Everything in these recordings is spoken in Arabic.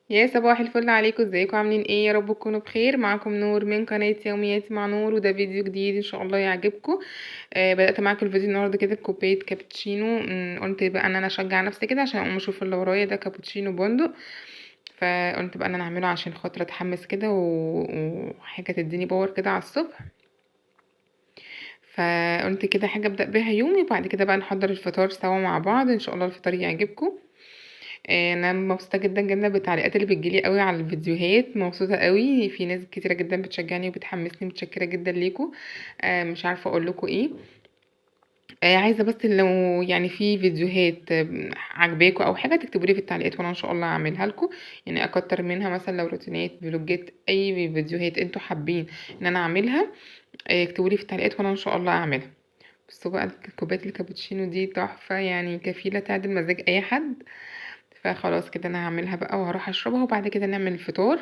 يا صباح الفل عليكم، ازيكم عاملين ايه؟ يا رب تكونوا بخير. معاكم نور من قناة يومياتي مع نور، وده فيديو جديد ان شاء الله يعجبكم. بدأت معاكم الفيديو النهارده كده بكوباية كابتشينو. قلت بقى ان انا اشجع نفسي كده عشان اقوم اشوف اللي ورايا ده كابتشينو بندق. فقلت بقى ان انا اعمله عشان خاطر اتحمس كده وحاجة تديني باور كده على الصبح. فقلت كده حاجة ابدأ بيها يومي، وبعد كده بقى نحضر الفطار سوا مع بعض ان شاء الله الفطار يعجبكم. انا مبسوطه جدا جدا بالتعليقات اللي بتجيلي قوي على الفيديوهات، مبسوطه قوي، في ناس كتيره جدا بتشجعني وبتحمسني، متشكره جدا ليكم. مش عارفه اقول لكم ايه. عايزه بس لو يعني في فيديوهات عجباكم او حاجه تكتبوا لي في التعليقات وانا ان شاء الله اعملها لكم. يعني اكتر منها، مثلا لو روتينات فلوجات اي فيديوهات انتوا حابين ان انا اعملها، اكتبوا لي في التعليقات وانا ان شاء الله اعملها. بصوا بقى كوبايه الكابتشينو دي تحفه، يعني كفيله تعدل مزاج اي حد. فخلاص كده انا هعملها بقى وهروح اشربها، وبعد كده نعمل الفطار.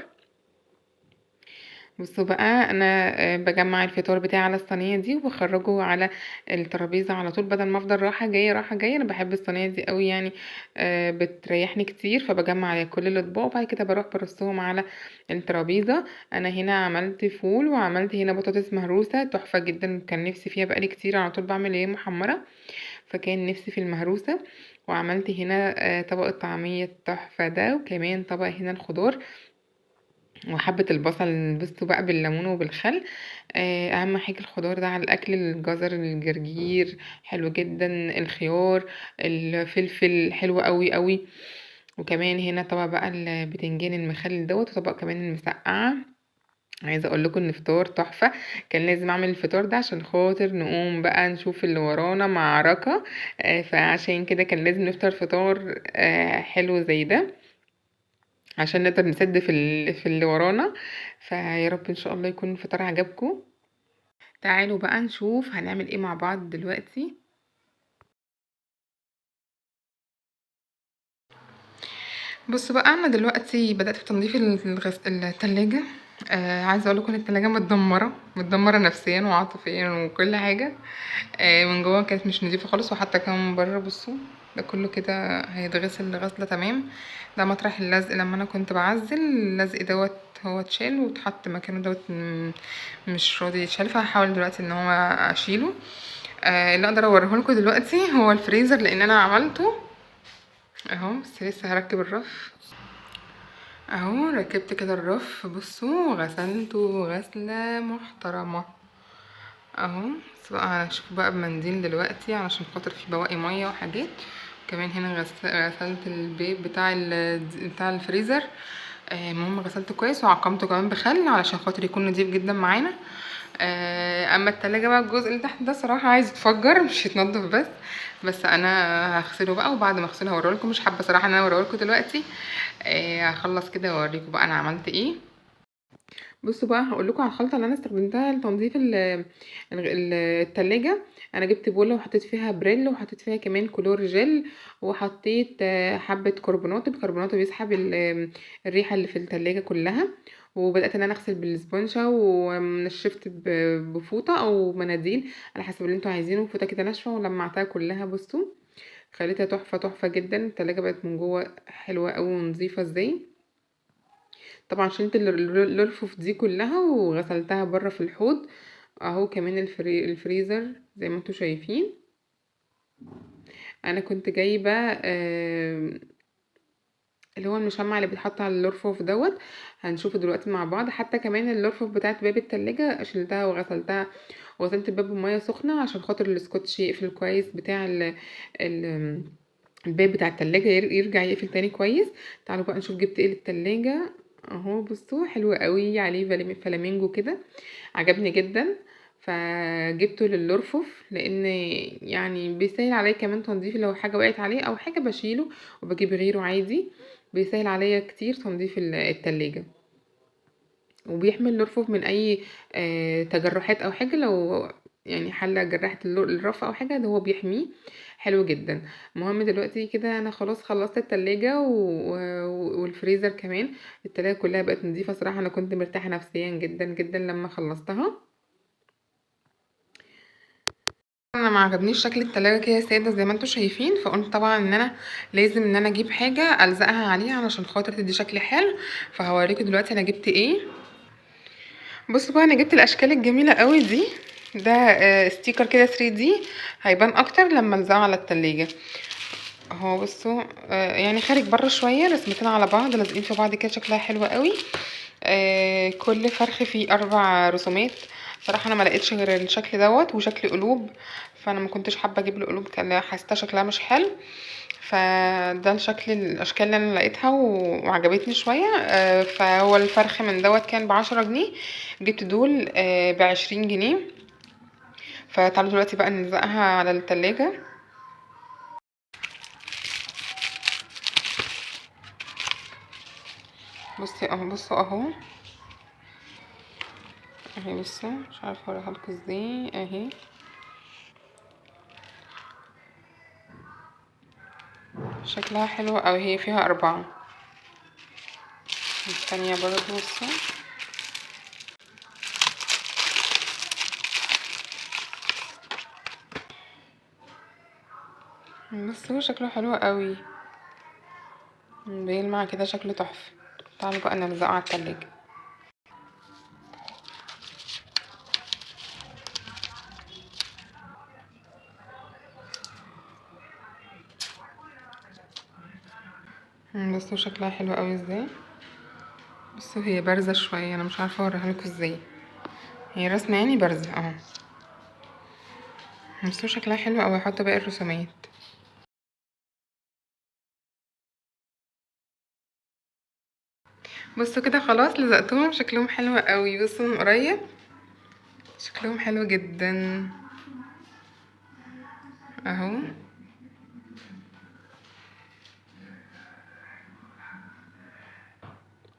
بصوا بقى انا بجمع الفطار بتاعي على الصينيه دي وبخرجه على الترابيزه على طول، بدل ما افضل رايحه جايه رايحه جايه. انا بحب الصينيه دي قوي يعني، بتريحني كتير. فبجمع على كل الاطباق وبعد كده بروح برصهم على الترابيزه. انا هنا عملت فول وعملت هنا بطاطس مهروسه تحفه جدا، كان نفسي فيها بقالي كتير، على طول بعمل ايه محمره، فكان نفسي في المهروسه. وعملت هنا طبق الطعميه التحفه ده، وكمان طبق هنا الخضار وحبة البصل بصوا بقى بالليمون وبالخل. اهم حاجة الخضار ده على الاكل، الجزر الجرجير حلو جدا، الخيار، الفلفل حلو قوي قوي. وكمان هنا طبق بقى البتنجان المخلل دوت، وطبق كمان المسقعة. عايزه اقول لكم ان فطار تحفه. كان لازم اعمل الفطار ده عشان خاطر نقوم بقى نشوف اللي ورانا معركه. فعشان كده كان لازم نفطر فطار حلو زي ده عشان نقدر نسد في اللي ورانا. فيا رب ان شاء الله يكون الفطار عجبكم. تعالوا بقى نشوف هنعمل ايه مع بعض دلوقتي. بصوا بقى انا دلوقتي بدأت في تنظيف التلاجة. عايزه اقول لكم ان التلاجة متدمره نفسيا وعاطفيا وكل حاجه. من جوه كانت مش نظيفه خالص، وحتى كمان من بره بصوا ده كله كده هيتغسل غسله تمام. ده مطرح اللزق، لما انا كنت بعزل اللزق دوت هو اتشال واتحط مكانه دوت مش راضي يتشال، فهحاول دلوقتي ان هو اشيله. اللي اقدر اوريه لكم دلوقتي هو الفريزر، لان انا عملته اهو، بس لسه هركب الرف. اهو ركبت كده الرف، بصوا غسلته غسلة محترمة اهو. بس بقى هشوف بقى بمنديل دلوقتي علشان خاطر في بواقي مية وحاجات. كمان هنا غسلت البيب بتاع الفريزر. المهم غسلته كويس وعقمته كمان بخل علشان خاطر يكون نضيف جدا معانا. اما التلاجة بقى الجزء اللي تحت ده صراحة عايز يتفجر مش يتنضف بس انا هغسله بقى، وبعد ما اغسله هوريلكم. مش حابة صراحة ان انا اوريلكم دلوقتي. هخلص كده واوريكم بقى انا عملت ايه. بصوا بقى هقول لكم على الخلطه اللي انا استخدمتها لتنظيف التلاجة. انا جبت بوله وحطيت فيها بريل، وحطيت فيها كمان كلور جل، وحطيت حبه كربونات. الكربونات بيسحب الريحه اللي في التلاجة كلها. وبدات ان انا اغسل بالسبونشه، ونشفت بفوطه او مناديل على حسب اللي انتوا عايزينه، فوطه كده ناشفه، ولمعتها كلها. بصوا خليتها تحفه تحفه جدا. التلاجة بقت من جوه حلوه قوي ونظيفه ازاي. طبعا شلت الرفوف دي كلها وغسلتها بره في الحوض اهو. كمان الفريزر زي ما انتوا شايفين. انا كنت جايبه اللي هو المشمع اللي بيتحط على الرفوف دوت. هنشوفه دلوقتي مع بعض. حتى كمان الرفوف بتاعت باب التلاجة شلتها وغسلتها، وغسلت الباب بميه سخنه عشان خاطر السكوتش يقفل كويس بتاع ال الباب بتاع التلاجة يرجع يقفل تاني كويس. تعالوا بقى نشوف جبت ايه للتلاجة اهو. بصوا حلو قوي، عليه فلامينجو كده، عجبني جدا. فجبته للرفوف لان يعني بيسهل عليا كمان تنظيف، لو حاجه وقعت عليه او حاجه بشيله وبجيب غيره عادي. بيسهل عليا كتير تنظيف التلاجة. وبيحمي الرفوف من اي تجرحات او حاجه، لو يعني حله جرحت الرف او حاجه، ده هو بيحميه حلو جدا. المهم دلوقتي كده انا خلاص خلصت التلاجة والفريزر كمان. التلاجة كلها بقت نظيفه صراحه، انا كنت مرتاحه نفسيا جدا جدا لما خلصتها. انا ما عجبنيش شكل التلاجة كده ساده زي ما انتوا شايفين، فقلت طبعا ان انا لازم ان انا اجيب حاجه الزقها عليها علشان خاطر تدي شكل حلو. فهوريكم دلوقتي انا جبت ايه. بصوا بقى، انا جبت الاشكال الجميله قوي دي. ده ستيكر كده 3D، هيبان اكتر لما الزقه على التلاجة اهو. بصوا يعني خارج بره شويه، رسمتين على بعض لازقين في بعض كده، شكلها حلو قوي. كل فرخ فيه 4 رسومات. صراحه انا ما لقيتش غير الشكل دوت وشكل قلوب، فانا ما كنتش حابه اجيب له قلوب، كان حاسه شكلها مش حلو. فده الشكل الاشكال اللي انا لقيتها وعجبتني شويه. فهو الفرخ من دوت كان ب10 جنيه، جبت دول ب20 جنيه. فتعالوا دلوقتي بقى نلزقها على التلاجة. بصي اهو، بصوا اهو اهي. بصوا مش عارفه اوريها لكم ازاي اهي. شكلها حلو اوي، هي فيها 4. التانية برضو بصوا. بصوا شكله حلو قوي، بيلمع كده، شكله تحفه. تعالوا بقى نلزقه على التلاجة. بصوا شكلها حلو قوي ازاي. بصوا هي بارزه شويه، انا مش عارفه اوريها لكم ازاي. هي رسمه يعني بارزه اهو. بصوا شكلها حلو قوي. هحط باقي الرسومات. بصوا كده خلاص لزقتهم، شكلهم حلو قوي. بصوا من قريب شكلهم حلو جدا اهو.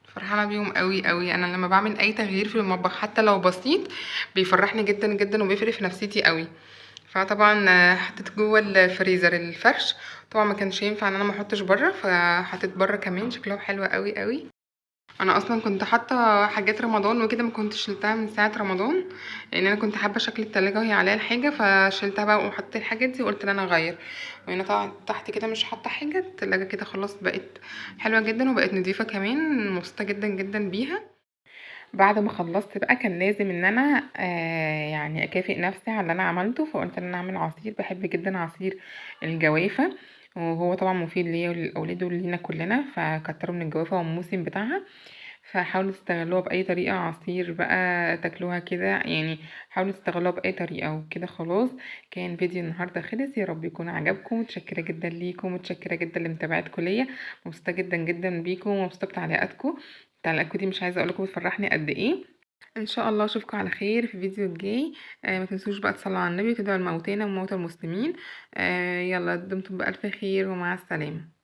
فرحانه بيهم قوي قوي. انا لما بعمل اي تغيير في المطبخ حتى لو بسيط بيفرحني جدا جدا وبيفرق في نفسيتي قوي. فطبعا حطيت جوه الفريزر الفرش. طبعا ما كانش ينفع ان انا ما احطش بره، فحطيت بره كمان. شكلهم حلو قوي قوي. انا اصلا كنت حاطه حاجات رمضان وكده، ما كنتش شلتها من ساعه رمضان، لان انا كنت حابه شكل التلاجة وهي عليها الحاجه، فشلتها بقى وحطيت الحاجات دي وقلت ان انا اغير. وهنا طبعا تحت كده مش حاطه حاجه. التلاجة كده خلاص بقت حلوه جدا وبقت نظيفه كمان، مبسوطه جدا جدا بيها. بعد ما خلصت بقى كان لازم ان انا يعني اكافئ نفسي على اللي انا عملته، فقلت ان انا اعمل عصير. بحب جدا عصير الجوافه، وهو طبعا مفيد ليا وللاولاد ولينا كلنا، فكتروا من الجوافه والموسم بتاعها. فحاولوا تستغلوها باي طريقه، عصير بقى تاكلوها كده يعني. حاولوا تستغلوها باي طريقه. وكده خلاص كان فيديو النهارده خلص. يا رب يكون عجبكم. متشكره جدا ليكم، متشكره جدا لمتابعتكم ليا. مبسوطه جدا جدا بيكم ومبسوطه بتعليقاتكم. تعليقاتكم دي مش عايزه اقول لكم بتفرحني قد ايه. ان شاء الله اشوفكم على خير في الفيديو الجاي. ما تنسوش بقى تصلوا على النبي وتدعوا لموتانا وموتى المسلمين. يلا دمتم بألف خير ومع السلامه.